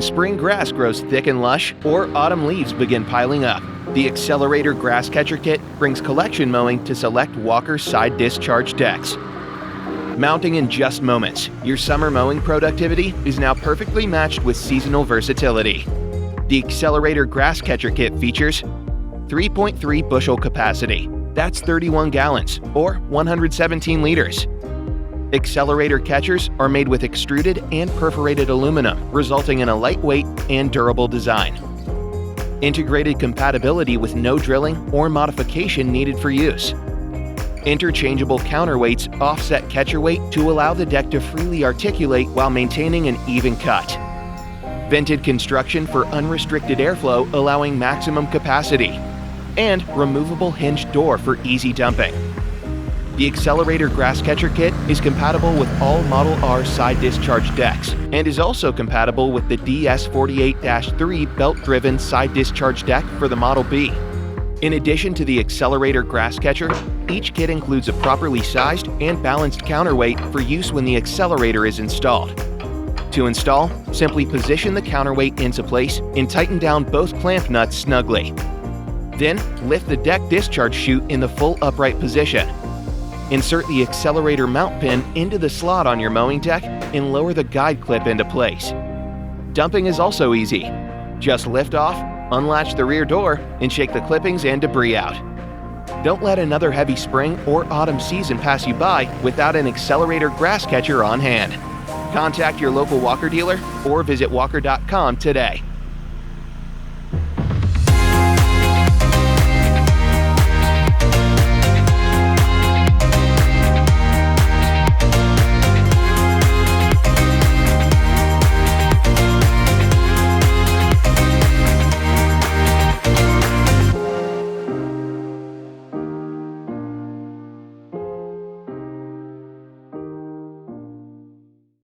When spring grass grows thick and lush or autumn leaves begin piling up, the Accelerator Grass Catcher Kit brings collection mowing to select Walker's side-discharge decks. Mounting in just moments, your summer mowing productivity is now perfectly matched with seasonal versatility. The Accelerator Grass Catcher Kit features 3.3 bushel capacity, that's 31 gallons, or 117 liters. Accelerator catchers are made with extruded and perforated aluminum, resulting in a lightweight and durable design. Integrated compatibility with no drilling or modification needed for use. Interchangeable counterweights offset catcher weight to allow the deck to freely articulate while maintaining an even cut. Vented construction for unrestricted airflow allowing maximum capacity. And removable hinged door for easy dumping. The Accelerator Grass Catcher Kit is compatible with all Model R side-discharge decks and is also compatible with the DS48-3 belt-driven side-discharge deck for the Model B. In addition to the Accelerator Grass Catcher, each kit includes a properly sized and balanced counterweight for use when the accelerator is installed. To install, simply position the counterweight into place and tighten down both clamp nuts snugly. Then, lift the deck discharge chute in the full upright position. Insert the accelerator mount pin into the slot on your mowing deck and lower the guide clip into place. Dumping is also easy. Just lift off, unlatch the rear door, and shake the clippings and debris out. Don't let another heavy spring or autumn season pass you by without an Accelerator Grass Catcher on hand. Contact your local Walker dealer or visit walker.com today.